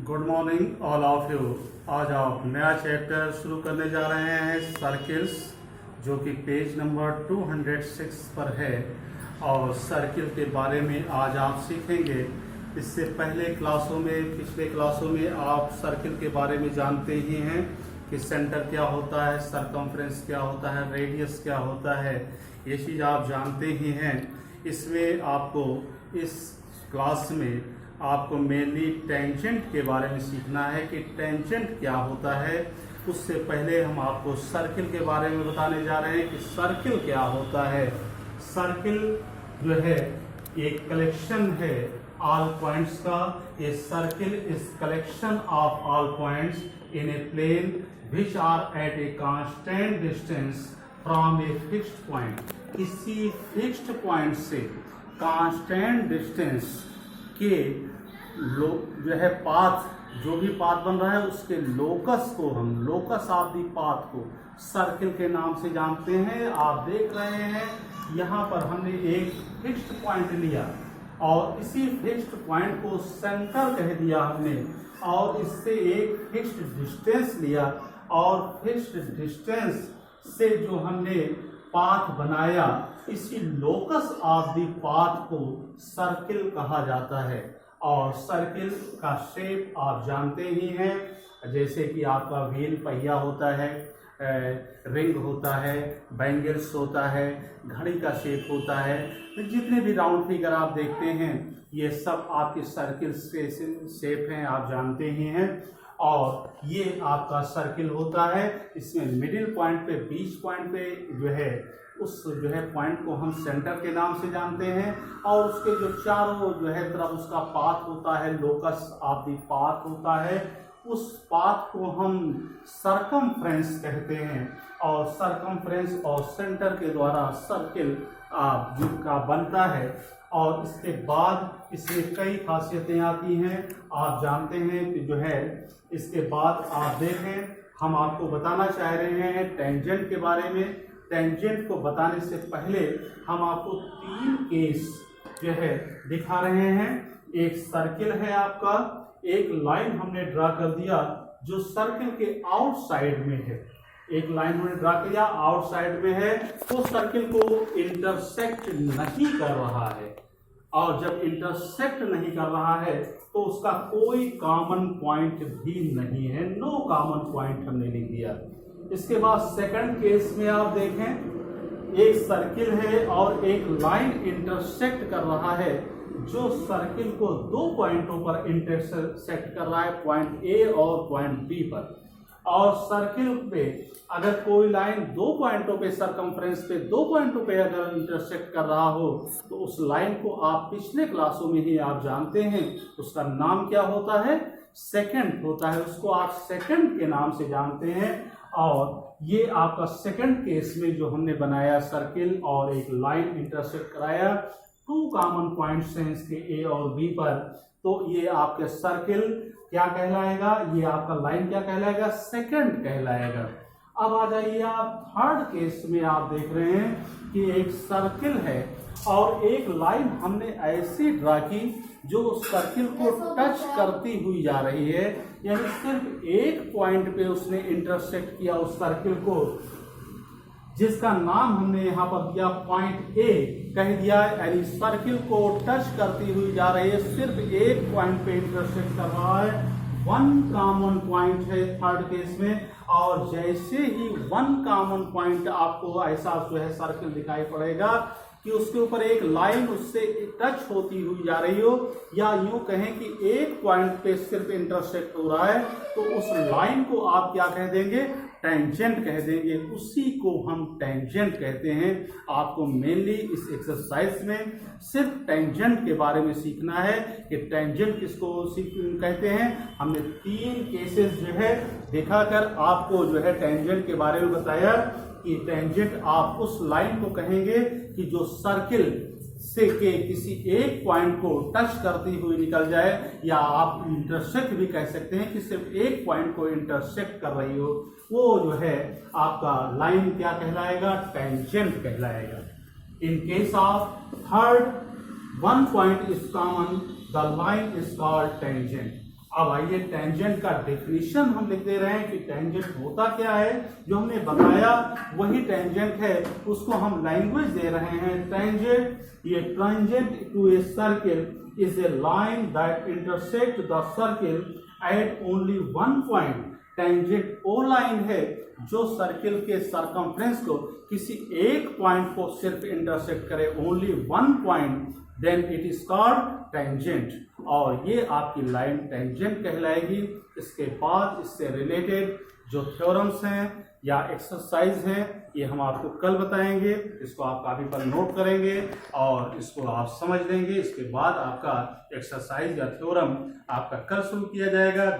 Good morning all of you. आज आप नया चैप्टर शुरू करने जा रहे हैं सर्किल्स, जो कि पेज नंबर 206 पर है। और सर्किल के बारे में आज आप सीखेंगे। इससे पहले पिछले क्लासों में आप सर्किल के बारे में जानते ही हैं कि सेंटर क्या होता है, सरकमफ्रेंस क्या होता है, रेडियस क्या होता है, ये चीज़ आप जानते ही हैं। इसमें आपको इस क्लास में आपको मेनली टेंजेंट के बारे में सीखना है कि टेंजेंट क्या होता है। उससे पहले हम आपको सर्किल के बारे में बताने जा रहे हैं कि सर्किल क्या होता है। सर्किल जो है एक कलेक्शन है ऑल पॉइंट्स का। A circle is collection of all points in a plane which are at a constant distance from a fixed point. किसी फिक्स्ड पॉइंट से कांस्टेंट डिस्टेंस के जो है पाथ, जो भी पाथ बन रहा है उसके लोकस को हम लोकस ऑफ दी पाथ को सर्किल के नाम से जानते हैं। आप देख रहे हैं यहाँ पर हमने एक फिक्स्ड पॉइंट लिया और इसी फिक्स्ड पॉइंट को सेंटर कह दिया हमने, और इससे एक फिक्स्ड डिस्टेंस लिया और फिक्स्ड डिस्टेंस से जो हमने पाथ बनाया, इसी लोकस ऑफ दी पाथ को सर्किल कहा जाता है। और सर्किल का शेप आप जानते ही हैं, जैसे कि आपका व्हील पहिया होता है, रिंग होता है, बैंगल्स होता है, घड़ी का शेप होता है। जितने भी राउंड फिगर आप देखते हैं ये सब आपके सर्किल से शेप हैं, आप जानते ही हैं। और ये आपका सर्किल होता है। इसमें मिडिल पॉइंट पे, बीच पॉइंट पे जो है उस जो है पॉइंट को हम सेंटर के नाम से जानते हैं। और उसके जो चारों जो है तरफ उसका पाथ होता है, लोकस ऑफ दी पाथ होता है, उस पाथ को हम सरकमफ्रेंस कहते हैं। और सरकमफ्रेंस और सेंटर के द्वारा सर्किल का बनता है। और इसके बाद इसमें कई खासियतें आती हैं, आप जानते हैं कि जो है इसके बाद आप देखें, हम आपको बताना चाह रहे हैं टेंजेंट के बारे में। टेंजेंट को बताने से पहले हम आपको 3 केस जो है दिखा रहे हैं। एक सर्किल है आपका, एक लाइन हमने ड्रा कर दिया जो सर्किल के आउटसाइड में है। एक लाइन हमने ड्रा किया आउटसाइड में है, तो सर्किल को इंटरसेक्ट नहीं कर रहा है। और जब इंटरसेक्ट नहीं कर रहा है तो उसका कोई कॉमन पॉइंट भी नहीं है, नो कॉमन पॉइंट हमने लिख दिया। इसके बाद सेकंड केस में आप देखें, एक सर्किल है और एक लाइन इंटरसेक्ट कर रहा है, जो सर्किल को 2 पॉइंटों पर इंटरसेक्ट कर रहा है, पॉइंट ए और पॉइंट बी पर। और सर्किल पे अगर कोई लाइन 2 पॉइंटों पे, सरकमफ्रेंस पे 2 पॉइंटों पे अगर इंटरसेक्ट कर रहा हो तो उस लाइन को आप पिछले क्लासों में ही आप जानते हैं, उसका नाम क्या होता है, सेकंड होता है। उसको आप सेकंड के नाम से जानते हैं। और ये आपका सेकंड केस में जो हमने बनाया सर्किल और एक लाइन इंटरसेक्ट कराया 2 कॉमन पॉइंट्स हैं इसके ए और बी पर, तो ये आपके सर्किल क्या कहलाएगा, ये आपका लाइन क्या कहलाएगा, सेकंड कहलाएगा। अब आ जाइए आप थर्ड केस में, आप देख रहे हैं कि एक सर्किल है और एक लाइन हमने ऐसी ड्रा की जो सर्किल को टच करती हुई जा रही है, यानी सिर्फ एक पॉइंट पे उसने इंटरसेक्ट किया उस सर्किल को, जिसका नाम हमने यहाँ पर दिया पॉइंट ए कह दिया। यानी सर्किल को टच करती हुई जा रही है, सिर्फ एक पॉइंट पे इंटरसेक्ट कर रहा है, 1 कॉमन पॉइंट है थर्ड केस में। और जैसे ही 1 कॉमन पॉइंट आपको ऐसा जो है सर्किल दिखाई पड़ेगा कि उसके ऊपर एक लाइन उससे टच होती हुई जा रही हो, या यूं कहें कि एक पॉइंट पे सिर्फ इंटरसेक्ट हो रहा है, तो उस लाइन को आप क्या कह देंगे, टेंजेंट कह देंगे। उसी को हम टेंजेंट कहते हैं। आपको मेनली इस एक्सरसाइज में सिर्फ टेंजेंट के बारे में सीखना है कि टेंजेंट किसको कहते हैं। हमने 3 केसेस जो है दिखाकर आपको जो है टेंजेंट के बारे में बताया कि टेंजेंट आप उस लाइन को कहेंगे कि जो सर्किल से के किसी एक पॉइंट को टच करती हुई निकल जाए, या आप इंटरसेक्ट भी कह सकते हैं कि सिर्फ एक पॉइंट को इंटरसेक्ट कर रही हो, वो जो है आपका लाइन क्या कहलाएगा, टेंजेंट कहलाएगा। In case of third 1 point is common, the line is called tangent. अब आइए टेंजेंट का डेफिनेशन हम लिख दे रहे हैं कि टेंजेंट होता क्या है। जो हमने बताया वही टेंजेंट है, उसको हम लैंग्वेज दे रहे हैं। टेंजेंट, ये tangent to a circle is a line that intersect the circle at only one point. Tangent वो लाइन है जो सर्किल के सरकमफ्रेंस को किसी एक पॉइंट को सिर्फ इंटरसेक्ट करे, only one point, then it is called tangent, और ये आपकी लाइन टेंजेंट कहलाएगी। इसके बाद इससे रिलेटेड जो थ्योरम्स हैं या एक्सरसाइज हैं ये हम आपको कल बताएंगे। इसको आप कापी पर नोट करेंगे और इसको आप समझ लेंगे। इसके बाद आपका एक्सरसाइज या थ्योरम आपका कल शुरू किया जाएगा।